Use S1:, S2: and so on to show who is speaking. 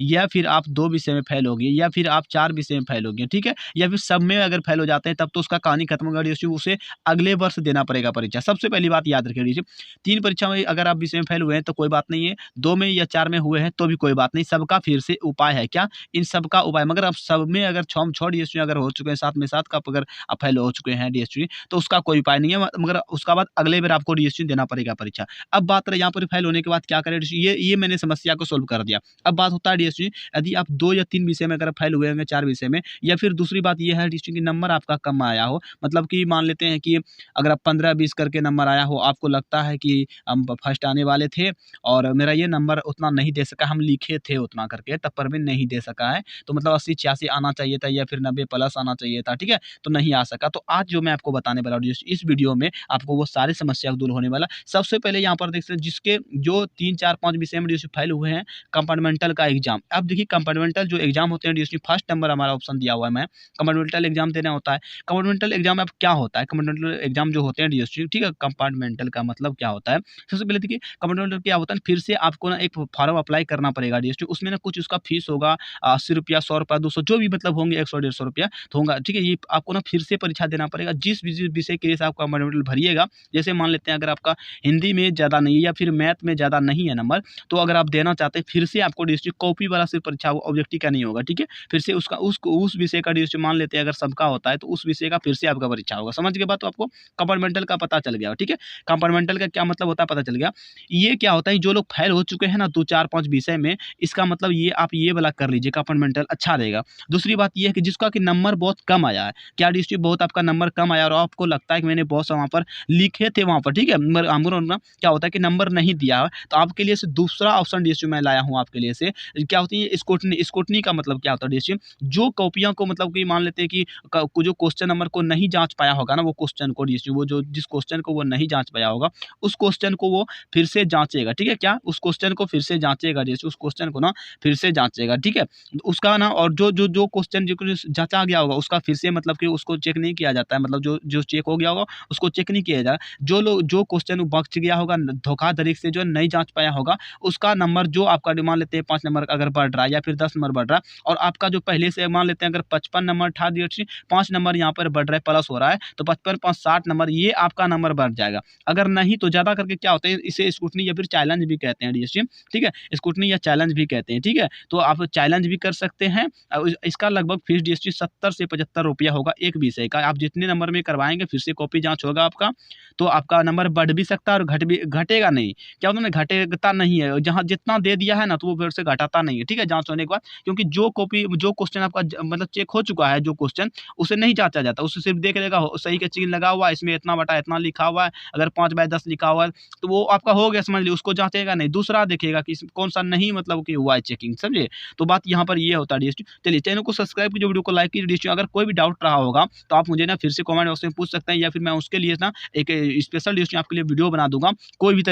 S1: या फिर आप 2 विषय में फेल हो गए या फिर आप 4 विषय में फेल हो गए, ठीक है? या फिर सब में अगर फेल हो जाते हैं तब तो उसका कहानी खत्म हो गई डीएसयू, उसे अगले वर्ष देना पड़ेगा परीक्षा। सबसे पहली बात याद रखिए डीएसयू, 3 परीक्षा में अगर आप विषय में फेल हुए हैं तो कोई बात नहीं है, 2 में या 4 में हुए हैं तो भी कोई बात नहीं, सबका फिर से उपाय है। क्या? इन सबका उपाय, मगर आप सब में अगर 6 डीएसयू अगर हो चुके हैं, 7 में 7 का अगर आप फेल हो चुके हैं डीएसयू, तो उसका कोई उपाय नहीं है, मगर उसका बाद अगले बार आपको डीएसयू देना पड़ेगा परीक्षा। अब बात रही यहाँ पर फेल होने के बाद क्या करें डीएसयू, ये मैंने समस्या को सोल्व कर दिया। अब बात होता है डीएसयू, यदि आप 2 या 3 विषय में अगर फेल हुए होंगे, 4 विषय में, या फिर दूसरी बात ये है डीएसयू कि नंबर आपका कम आया हो, मतलब कि मान लेते हैं कि अगर आप 15-20 करके नंबर आया हो, आपको लगता है कि हम फर्स्ट आने वाले थे और मेरा ये नंबर उतना नहीं दे सका, हम लिखे थे उतना करके, तब पर भी नहीं दे सका है, तो मतलब 80-86 आना चाहिए था या फिर 90 प्लस आना चाहिए था, ठीक है? तो नहीं आ सका। तो आज जो मैं आपको बताने वाला हूँ इस वीडियो में, आपको वो सारी समस्या दूर होने वाला। सबसे पहले यहाँ पर देख सकते हैं जिसके जो 3, 4, 5 विषय में डीएसयू फेल हुए हैं, कंपार्टमेंटल का एग्जाम। अब देखिए कंपार्टमेंटल जो एग्जाम होते हैं डीएसयू, फर्स्ट नंबर हमारा ऑप्शन दिया हुआ है, मैं कंपार्टमेंटल एग्जाम देना होता है। कंपार्टमेंटल एग्जाम अब क्या होता है, कंपार्टमेंटल एग्जाम जो होते हैं डीएसयू, ठीक है? कंपार्टमेंटल का मतलब क्या होता है? सबसे पहले देखिए कंपार्टमेंटल क्या होता है, फिर से आपको ना एक फॉर्म अप्लाई करना पड़ेगा डीएसयू, उसमें ना कुछ उसका फीस होगा, ₹80, ₹100, 200 जो भी मतलब होंगे, 100-150 रुपया तो होगा, ठीक है? ये आपको ना फिर से परीक्षा देना पड़ेगा, जिस विषय के लिए से आप कंपार्टमेंटल भरिएगा। जैसे मान लेते हैं अगर आपका हिंदी में ज़्यादा नहीं है या फिर मैथ में ज़्यादा नहीं है नंबर, तो अगर आप देना चाहते हैं फिर से आपको डीएसयू कॉपी वाला सिर्फ परीक्षा होगा, ऑब्जेक्टिव का नहीं होगा, ठीक है? फिर से उसका उस विषय का डीएसयू मान लेते हैं अगर सबका होता है तो उस विषय का फिर से आपका परीक्षा होगा। समझ गए बात? तो आपको कंपार्टमेंटल का पता चल गया, ठीक है? कंपार्टमेंटल का क्या मतलब होता है पता चल गया। ये क्या होता है, जो लोग फेल हो चुके हैं ना 2, 4, 5 विषय में, इसका मतलब ये आप ये वाला कर लीजिए, कंपार्टमेंटल अच्छा रहेगा। दूसरी बात ये है कि जिसका कि नंबर बहुत कम आया है, क्या डीएसयू बहुत आपका नंबर कम आया और आपको लगता है कि मैंने बहुत सा वहाँ पर लिखे थे वहाँ पर, ठीक है? मगर ना क्या होता है कि नंबर नहीं दिया है, तो आपके लिए से दूसरा ऑप्शन डीएसयू मैं लाया हूँ आपके लिए से, क्या होती है स्क्रूटनी। स्क्रूटनी का मतलब क्या होता है डीएसयू, जो कॉपियों को मतलब कि मान लेते हैं कि जो क्वेश्चन नंबर को नहीं जाँच पाया होगा ना, वो क्वेश्चन को डीएसयू, वो जो जिस क्वेश्चन को वो नहीं जाँच पाया होगा, उस क्वेश्चन को वो फिर से जाँचेगा, ठीक है? क्या? उस क्वेश्चन को फिर से जाँचेगा डीएसयू, उस क्वेश्चन को ना फिर से जाँचेगा, ठीक है? उसका ना और जो क्वेश्चन जो जाँचा गया होगा उसका फिर से मतलब कि उसको चेक नहीं किया जाता है, मतलब जो चेक हो गया होगा उसको चेक नहीं किया जाएगा। जो क्वेश्चन बच गया होगा धोखाधड़ी से, जो नहीं जाँच पाया होगा, उसका नंबर जो आपका मान लेते हैं 5 नंबर अगर बढ़ रहा है या फिर 10 नंबर बढ़ रहा है और आपका जो पहले से मान लेते हैं अगर 55 नंबर था डीएसयू, 5 नंबर यहाँ पर बढ़ रहा है, प्लस हो रहा है, तो 55, 5, 60 नंबर ये आपका नंबर बढ़ जाएगा। अगर नहीं तो ज़्यादा करके क्या होता है, इसे स्क्रूटनी या फिर चैलेंज भी कहते हैं डीएसयू, ठीक है? स्क्रूटनी या चैलेंज भी कहते हैं, ठीक है? तो आप चैलेंज भी कर सकते हैं। इसका लगभग फीस डीएसयू 70 से 75 रुपया होगा एक विषय का। आप जितने नंबर में करवाएँगे फिर से कॉपी जाँच होगा आपका, तो आपका नंबर बढ़ भी सकता है और घटेगा नहीं। क्या होता है ना, घटेता नहीं है, जहाँ जितना दे दिया है ना तो वो फिर से घटाता नहीं है, ठीक है? जाँच होने के बाद, क्योंकि जो क्वेश्चन आपका मतलब चेक हो चुका है, जो क्वेश्चन उसे नहीं जाँचा जाता, उसे सिर्फ देख लेगा सही का चिन्ह लगा हुआ है, इसमें इतना बटा इतना लिखा हुआ है, अगर 5/10 लिखा हुआ है तो वो आपका हो गया, समझ लीजिए, उसको जाँचेगा नहीं, दूसरा देखेगा कि कौन-सा नहीं मतलब कि हुआ है चेकिंग, समझे? तो बात यहाँ पर ये होता है डीएसयू। चलिए चैनल को सब्सक्राइब कीजिए, वीडियो को लाइक कीजिए डीएसयू। अगर कोई भी डाउट रहा होगा तो आप मुझे ना फिर से कमेंट बॉक्स में पूछ सकते हैं या फिर मैं उसके लिए ना एक स्पेशल डीएसयू आपके लिए वीडियो बना दूँगा। कोई भी